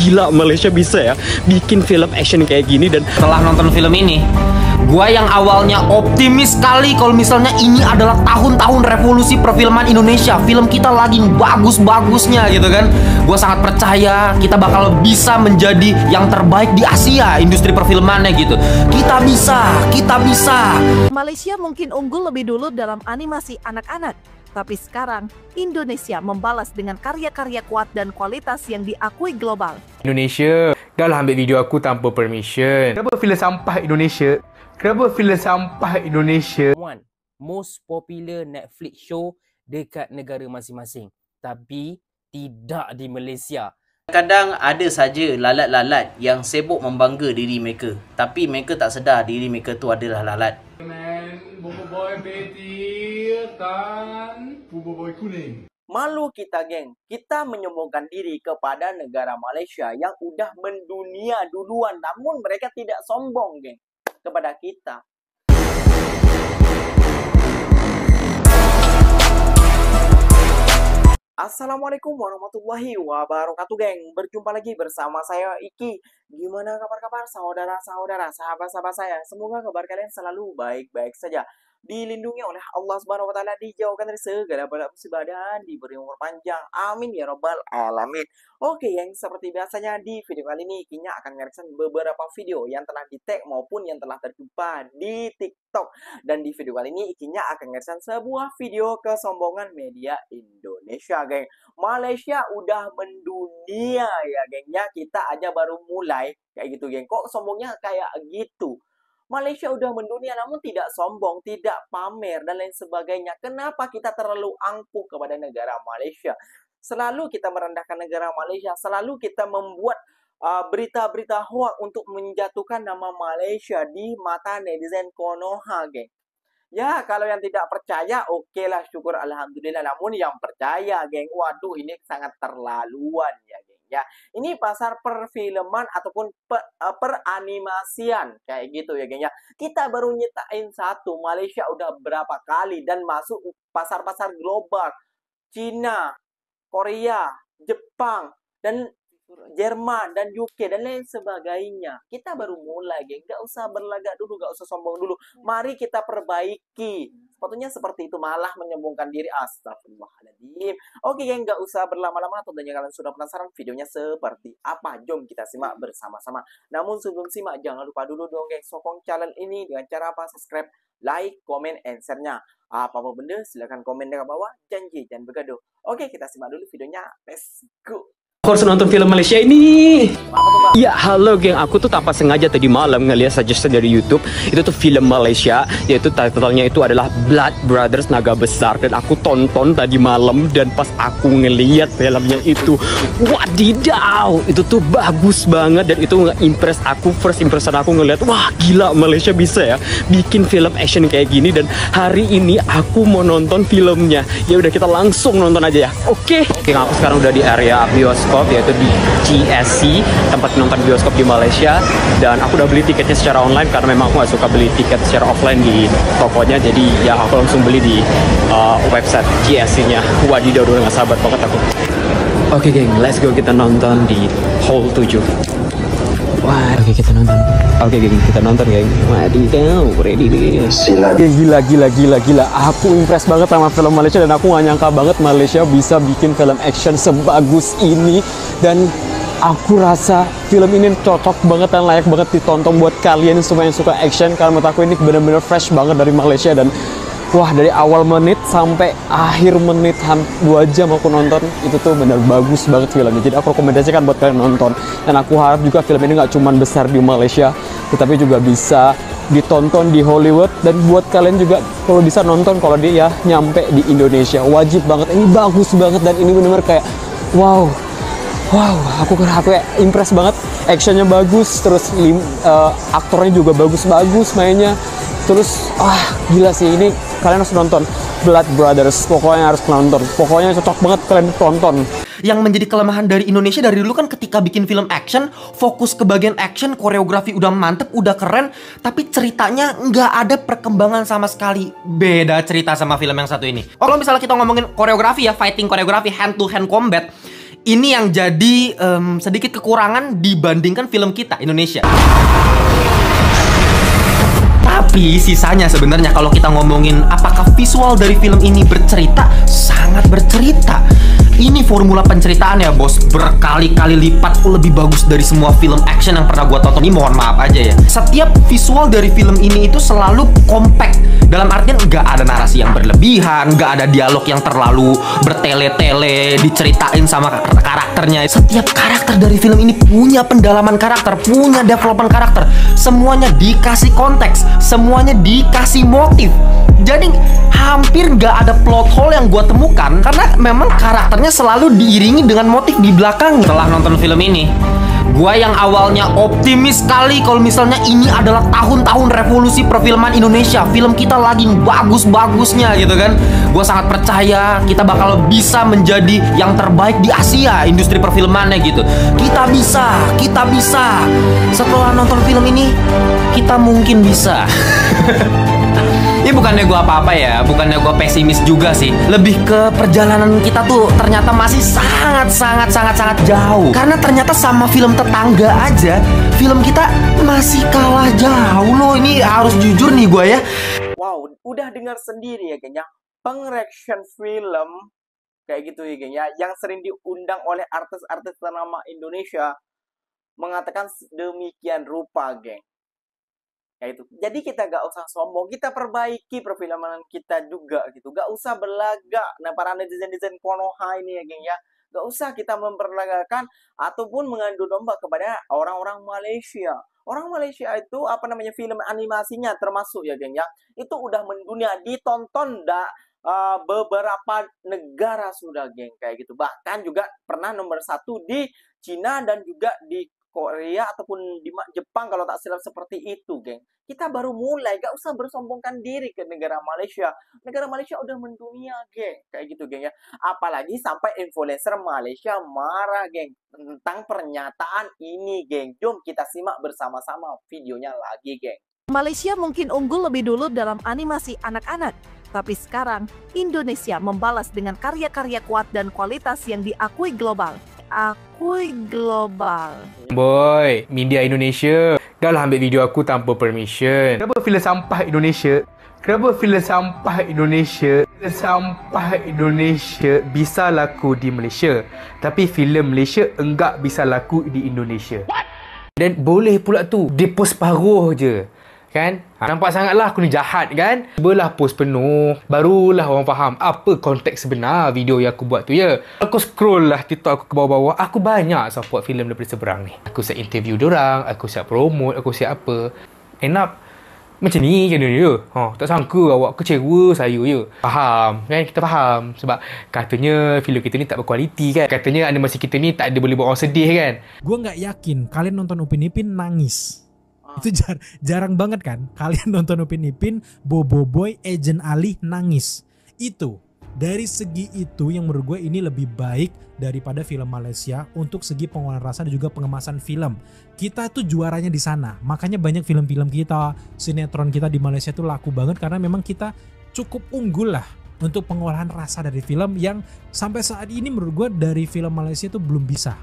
gila Malaysia bisa ya bikin film action kayak gini. Dan setelah nonton film ini, gua yang awalnya optimis sekali kalau misalnya ini adalah tahun-tahun revolusi perfilman Indonesia, film kita lagi bagus-bagusnya gitu kan. Gua sangat percaya kita bakal bisa menjadi yang terbaik di Asia industri perfilmannya gitu. Kita bisa. Malaysia mungkin unggul lebih dulu dalam animasi anak-anak, tapi sekarang Indonesia membalas dengan karya-karya kuat dan kualitas yang diakui global. Indonesia dah lah ambil video aku tanpa permission. Kenapa filem sampah Indonesia? Kenapa filem sampah Indonesia? One most popular Netflix show dekat negara masing-masing, tapi tidak di Malaysia. Kadang ada saja lalat-lalat yang sibuk membangga diri mereka, tapi mereka tak sedar diri mereka tu adalah lalat. Malu kita, geng. Kita menyombongkan diri kepada negara Malaysia yang udah mendunia duluan, namun mereka tidak sombong, geng, kepada kita. Assalamualaikum warahmatullahi wabarakatuh, geng. Berjumpa lagi bersama saya Iki. Gimana kabar-kabar saudara-saudara, sahabat-sahabat saya? Semoga kabar kalian selalu baik-baik saja, dilindungi oleh Allah Subhanahu wa taala, dijauhkan dari segala bala musibah dan diberi umur panjang. Amin ya rabbal alamin. Oke, yang seperti biasanya di video kali ini Kinya akan mereaction beberapa video yang telah di-tag maupun yang telah terjumpa di TikTok. Dan di video kali ini Kinya akan mereaction sebuah video kesombongan media Indonesia, geng. Malaysia udah mendunia ya, gengnya. Kita aja baru mulai kayak gitu, geng. Kok sombongnya kayak gitu? Malaysia udah mendunia namun tidak sombong, tidak pamer dan lain sebagainya. Kenapa kita terlalu angkuh kepada negara Malaysia? Selalu kita merendahkan negara Malaysia, selalu kita membuat berita-berita hoax untuk menjatuhkan nama Malaysia di mata netizen Konoha, geng. Ya, kalau yang tidak percaya, oke lah, syukur alhamdulillah. Namun yang percaya, geng, waduh, ini sangat terlaluan ya, geng. Ya, ini pasar perfilman ataupun peranimasian kayak gitu ya, geng ya. Kita baru nyetain satu, Malaysia udah berapa kali dan masuk pasar-pasar global, Cina, Korea, Jepang, dan Jerman, dan UK, dan lain sebagainya. Kita baru mulai, geng. Gak usah berlagak dulu, gak usah sombong dulu. Mari kita perbaiki. Sepatutnya seperti itu, malah menyombongkan diri. Astagfirullahaladzim. Oke, geng, gak usah berlama-lama. Tentunya kalian sudah penasaran videonya seperti apa. Jom kita simak bersama-sama. Namun sebelum simak, jangan lupa dulu dong, geng, sokong channel ini dengan cara apa? Subscribe, like, comment, and share-nya. Apa-apa benda, silahkan komen di bawah. Janji, jangan bergaduh. Oke, kita simak dulu videonya. Let's go. aku harus nonton film Malaysia ini. Ya halo geng, aku tuh tanpa sengaja tadi malam ngeliat suggestion dari YouTube. Itu tuh film Malaysia, yaitu titlenya itu adalah Blood Brothers Naga Besar. Dan aku tonton tadi malam, dan pas aku ngeliat filmnya itu, wadidaw, itu tuh bagus banget. Dan itu nge-impress aku, first impression aku ngeliat, wah gila Malaysia bisa ya bikin film action kayak gini. Dan hari ini aku mau nonton filmnya. Ya udah, kita langsung nonton aja ya. Oke, aku sekarang udah di area bioskop, yaitu di GSC, tempat nonton bioskop di Malaysia. Dan aku udah beli tiketnya secara online karena memang aku gak suka beli tiket secara offline di tokonya. Jadi ya aku langsung beli di website GSC-nya. Wadidaw, udah gak sabar banget aku. Oke geng, let's go, kita nonton di Hall 7. Wah, oke kita nonton. Oke geng, kita nonton geng. Wadidaw, ready deh. Gila. Aku impress banget sama film Malaysia, dan aku gak nyangka banget Malaysia bisa bikin film action sebagus ini. Dan aku rasa film ini cocok banget dan layak banget ditonton buat kalian semua yang suka action. Karena menurut aku ini bener-bener fresh banget dari Malaysia. Dan wah, dari awal menit sampai akhir menit 2 jam aku nonton, itu tuh bener bagus banget filmnya. Jadi aku rekomendasikan buat kalian nonton. Dan aku harap juga film ini gak cuman besar di Malaysia, tetapi juga bisa ditonton di Hollywood. Dan buat kalian juga kalau bisa nonton kalau dia ya nyampe di Indonesia, wajib banget. Ini bagus banget dan ini bener-bener kayak wow, aku kayak impress banget. Actionnya bagus, terus aktornya juga bagus mainnya. Terus gila sih, ini kalian harus nonton Blood Brothers. Pokoknya harus nonton, pokoknya cocok banget kalian tonton. Yang menjadi kelemahan dari Indonesia dari dulu kan, ketika bikin film action, fokus ke bagian action, koreografi udah mantep, udah keren, tapi ceritanya nggak ada perkembangan sama sekali. Beda cerita sama film yang satu ini. Kalau misalnya kita ngomongin koreografi ya, fighting koreografi, hand to hand combat, Ini yang jadi sedikit kekurangan dibandingkan film kita Indonesia. Tapi sisanya sebenarnya kalau kita ngomongin apakah visual dari film ini bercerita, sangat bercerita. Ini formula penceritaannya bos, berkali-kali lipat lebih bagus dari semua film action yang pernah gua tonton. Ini mohon maaf aja ya. Setiap visual dari film ini itu selalu compact. Dalam artian nggak ada narasi yang berlebihan, nggak ada dialog yang terlalu bertele-tele diceritain sama karakternya. Setiap karakter dari film ini punya pendalaman karakter, punya development karakter. Semuanya dikasih konteks, semuanya dikasih motif. Jadi hampir nggak ada plot hole yang gue temukan karena memang karakternya selalu diiringi dengan motif di belakang. Setelah nonton film ini, gue yang awalnya optimis sekali kalau misalnya ini adalah tahun-tahun revolusi perfilman Indonesia, film kita lagi bagus-bagusnya gitu kan. Gue sangat percaya kita bakal bisa menjadi yang terbaik di Asia industri perfilmannya gitu. Kita bisa, kita bisa. Setelah nonton film ini, kita mungkin bisa. Ini bukannya gue apa-apa ya, bukannya gue pesimis juga sih. Lebih ke perjalanan kita tuh ternyata masih sangat jauh. Karena ternyata sama film tetangga aja, film kita masih kalah jauh loh. Ini harus jujur nih gue ya. Wow, udah dengar sendiri ya kayaknya peng-reaction film kayak gitu ya kayaknya yang sering diundang oleh artis-artis ternama Indonesia mengatakan demikian rupa, geng. Ya itu. Jadi kita gak usah sombong, kita perbaiki perfilman kita juga gitu. Gak usah berlagak. Nah, para netizen-netizen Konoha ini ya, geng ya. Gak usah kita memperlagakan ataupun mengadu domba kepada orang-orang Malaysia. Orang Malaysia itu film animasinya termasuk ya, geng ya. Itu udah mendunia, ditonton beberapa negara sudah, geng, kayak gitu. Bahkan juga pernah nomor 1 di Cina dan juga di Korea ataupun di Jepang kalau tak silap seperti itu, geng. Kita baru mulai, gak usah bersombongkan diri ke negara Malaysia. Negara Malaysia udah mendunia, geng. Kayak gitu, geng ya. Apalagi sampai influencer Malaysia marah, geng, tentang pernyataan ini, geng. Jom kita simak bersama-sama videonya lagi, geng. Malaysia mungkin unggul lebih dulu dalam animasi anak-anak, tapi sekarang Indonesia membalas dengan karya-karya kuat dan kualitas yang diakui global. Akui global. Boy, media Indonesia dah lah ambil video aku tanpa permission. Kenapa filem sampah Indonesia? Kenapa filem sampah Indonesia? Filem sampah Indonesia bisa laku di Malaysia, tapi filem Malaysia enggak bisa laku di Indonesia. Dan boleh pula tu dia post paruh je. Kan? Nampak sangatlah aku ni jahat kan? Cubalah post penuh, barulah orang faham apa konteks sebenar video yang aku buat tu ya. Aku scroll lah TikTok aku ke bawah-bawah, aku banyak support filem daripada seberang ni. Aku siap interview diorang, aku siap promote, aku siap apa. End up macam ni kena dia. Tak sangka awak kecewa saya je. Faham kan? Kita faham. Sebab katanya filem kita ni tak berkualiti kan? Katanya animasi kita ni tak ada boleh buat orang sedih kan? Gue gak yakin kalian nonton Upin Ipin nangis. Itu jarang banget kan kalian nonton Upin Ipin, Bobo Boy, Agent Ali nangis. Itu dari segi itu yang menurut gue ini lebih baik daripada film Malaysia untuk segi pengolahan rasa dan juga pengemasan film. Kita tuh juaranya di sana. Makanya banyak film-film kita, sinetron kita di Malaysia tuh laku banget karena memang kita cukup unggul lah untuk pengolahan rasa dari film yang sampai saat ini menurut gue dari film Malaysia tuh belum bisa.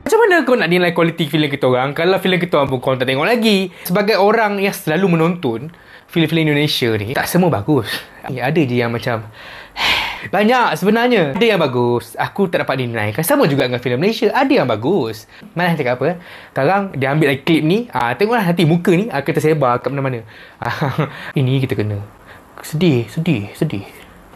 Macam mana kau nak nilai kualiti filem kita orang kalau filem kita orang pun kau tak tengok lagi? Sebagai orang yang selalu menonton filem-filem Indonesia ni, tak semua bagus. Ada je yang macam banyak sebenarnya. Ada yang bagus, aku tak dapat dinilaikan. Sama juga dengan filem Malaysia, ada yang bagus. Malah cakap apa? Sekarang dia ambil lagi klip ni, tengoklah nanti muka ni akan tersebar kat mana-mana. Ini kita kena sedih.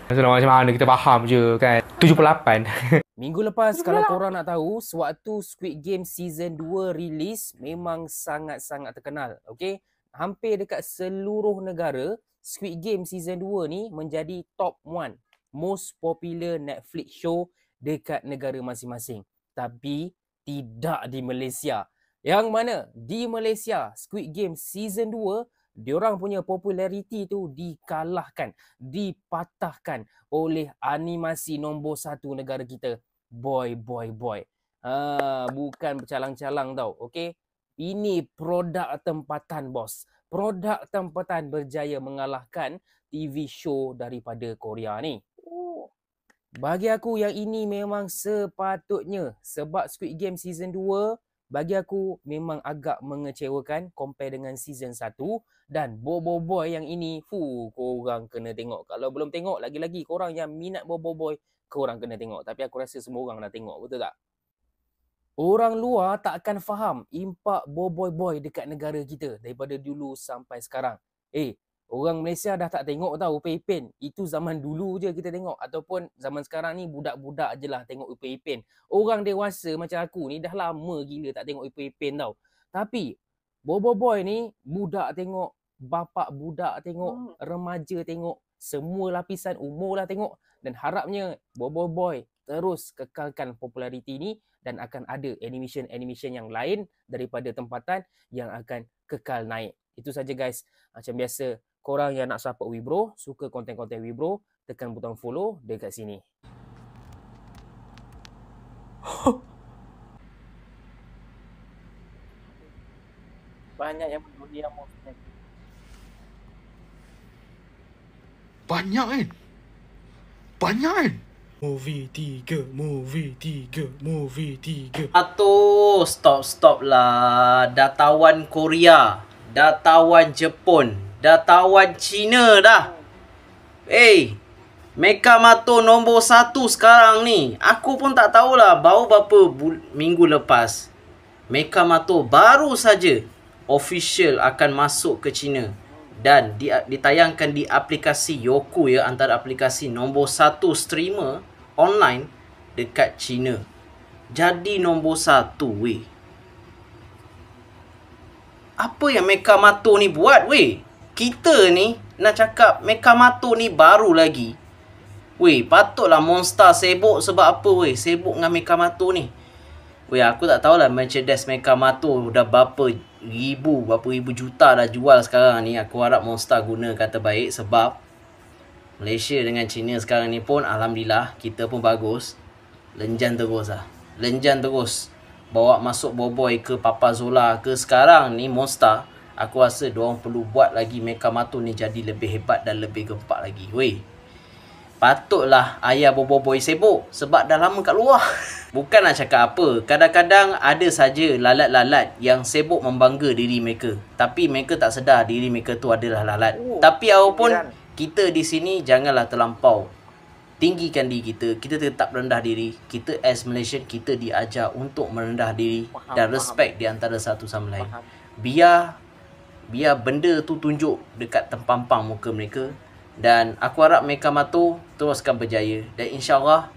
Macam mana kita faham je kan. 78. Minggu lepas kalau korang nak tahu, sewaktu Squid Game Season 2 rilis memang sangat-sangat terkenal. Okay? Hampir dekat seluruh negara, Squid Game Season 2 ni menjadi top 1 most popular Netflix show dekat negara masing-masing. Tapi tidak di Malaysia. Yang mana di Malaysia, Squid Game Season 2 diorang punya populariti tu dikalahkan, dipatahkan oleh animasi nombor 1 negara kita, Boy. Bukan bercalang-calang tau, okey? Ini produk tempatan, bos. Produk tempatan berjaya mengalahkan TV show daripada Korea ni. Bagi aku yang ini memang sepatutnya, sebab Squid Game Season 2 bagi aku memang agak mengecewakan compare dengan Season 1. Dan Bobo Boy yang ini, korang kena tengok. Kalau belum tengok, lagi-lagi korang yang minat Bobo Boy, korang kena tengok. Tapi aku rasa semua orang dah tengok, betul tak? Orang luar tak akan faham impak Bobo Boy dekat negara kita daripada dulu sampai sekarang. Orang Malaysia dah tak tengok tau Upin Ipin. Itu zaman dulu je kita tengok. Ataupun zaman sekarang ni budak-budak je lah tengok Upin Ipin. Orang dewasa macam aku ni dah lama gila tak tengok Upin Ipin tau. Tapi Bobo Boy ni budak tengok, bapak budak tengok, remaja tengok, semua lapisan umur lah tengok. Dan harapnya Bobo Boy terus kekalkan populariti ni dan akan ada animation-animation yang lain daripada tempatan yang akan kekal naik. Itu saja guys. Macam biasa, korang yang nak support Wibro, suka konten-konten Wibro, tekan butang follow dekat sini. Banyak yang mendunia monster. Banyak kan? Banyak kan? Movie 3, movie 3, movie 3. Atau stop lah. Dah tawan Korea, dah tawan Jepun, dah tawan Cina dah. Mekamato nombor 1 sekarang ni. Aku pun tak tahulah baru berapa minggu lepas Mekamato baru saja official akan masuk ke China dan ditayangkan di aplikasi Youku ya, antara aplikasi nombor 1 streamer online dekat China. Jadi nombor 1 weh. Apa yang Mekamato ni buat weh? Kita ni nak cakap Mekamato ni baru lagi. Weh, patutlah Monster sibuk sebab apa weh? Sibuk dengan Mekamato ni. Weh, aku tak tahulah Merchandise Mekamato dah berapa ribu juta dah jual sekarang ni. Aku harap Monster guna kata baik sebab Malaysia dengan China sekarang ni pun alhamdulillah kita pun bagus. Lenjan terus lah. Lenjan terus. Bawa masuk Boboiboy ke Papa Zola ke sekarang ni Monster. Aku rasa diorang perlu buat lagi Mekamato ni jadi lebih hebat dan lebih gempak lagi. Weh, patutlah ayah Boboiboy sibuk sebab dah lama kat luar. Bukan nak cakap apa, kadang-kadang ada saja lalat-lalat yang sibuk membangga diri mereka. Tapi mereka tak sedar diri mereka tu adalah lalat. Tapi apapun, kita di sini janganlah terlampau tinggikan diri kita. Kita tetap rendah diri. Kita as Malaysian, kita diajar untuk merendah diri dan respect di antara satu sama lain. Biar benda tu tunjuk dekat tempampang muka mereka. Dan aku harap Mekamato teruskan berjaya. Dan insyaAllah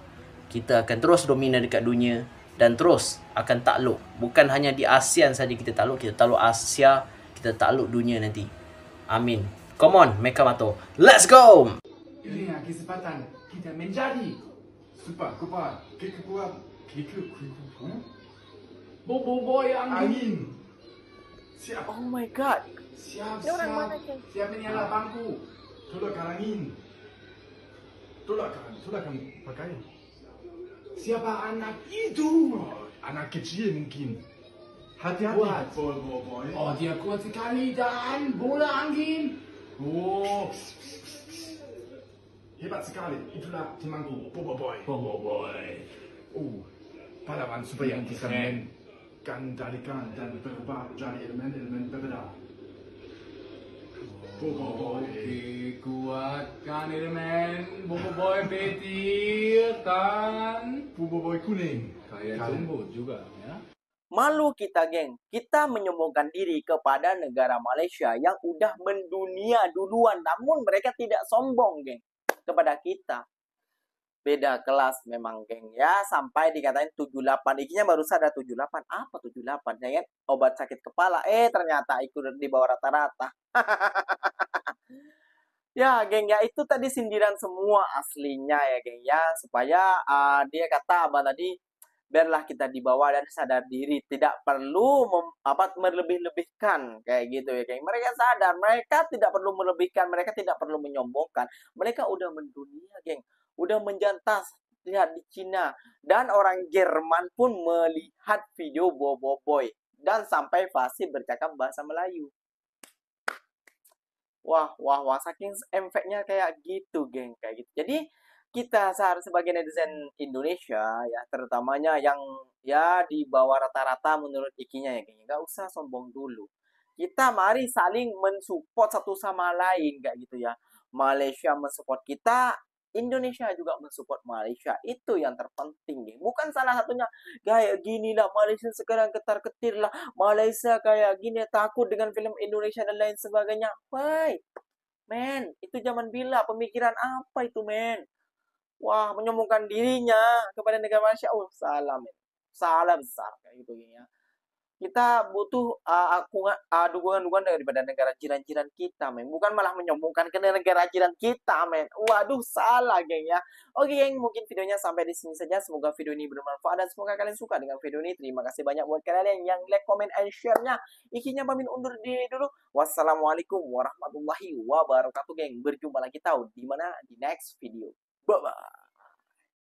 kita akan terus dominan dekat dunia. Dan terus akan takluk. Bukan hanya di ASEAN saja kita takluk. Kita takluk Asia. Kita takluk dunia nanti. Amin. Come on Mekamato. Let's go! Inilah kesempatan kita menjadi super kuat. Kekuat. Boboiboy angin. Siap. Oh my god. Siap. Ini orang mana ke? Siap menyala bangku. Tolakkan angin. Tolakkan pakai. Siapa anak itu? Anak kecil mungkin. Hati-hati. Boboiboy. Oh, dia kuat sekali dan bola angin. Oh. Hebat sekali. Itulah temanku, Boboiboy. Pahlawan supaya bisa mengendalikan dan berubah jadi elemen-elemen berbeda. Boboiboy. Kuatkan elemen Boboiboy petir kan Boboiboy kuning. kayak jumbo juga ya. Malu kita, geng. Kita menyombongkan diri kepada negara Malaysia yang udah mendunia duluan. Namun mereka tidak sombong, geng, kepada kita. Beda kelas memang, geng. Ya, sampai dikatain 78. Ikinya baru sadar 78. Apa 78? Ya kan? Obat sakit kepala. Ternyata ikut di bawah rata-rata. Ya, geng, ya itu tadi sindiran semua aslinya ya, geng, ya. Supaya dia kata abang tadi, biarlah kita dibawa dan sadar diri, tidak perlu melebih-lebihkan kayak gitu ya, geng. Mereka sadar, mereka tidak perlu melebihkan, mereka tidak perlu menyombongkan. Mereka udah mendunia, geng. Udah menjantas. Lihat di Cina dan orang Jerman pun melihat video Boboiboy dan sampai fasih bercakap bahasa Melayu. Wah, saking efeknya kayak gitu, geng, kayak gitu. Jadi kita sebagai netizen Indonesia ya, terutamanya yang ya di bawah rata-rata menurut ikinya ya, kayaknya nggak usah sombong dulu. Kita mari saling mensupport satu sama lain kayak gitu ya. Malaysia mensupport kita, Indonesia juga mensupport Malaysia. Itu yang terpenting nih. Bukan salah satunya kayak gini lah, Malaysia sekarang ketar-ketir lah, Malaysia kayak gini takut dengan film Indonesia dan lain sebagainya. Why? Men, itu zaman bila pemikiran apa itu, men? Wah, menyombongkan dirinya kepada negara Malaysia. Oh, salah, men. Salah besar kayak gitu ya. Kita butuh dukungan-dukungan daripada negara jiran-jiran kita, men. Bukan malah menyombongkan ke negara jiran kita, men. Waduh, salah, geng ya. Oke, geng, mungkin videonya sampai di sini saja. Semoga video ini bermanfaat dan semoga kalian suka dengan video ini. Terima kasih banyak buat kalian yang like, comment, and share-nya. Ikinya pamit undur diri dulu. Wassalamualaikum warahmatullahi wabarakatuh, geng. Berjumpa lagi tahu di mana di next video. Bye-bye.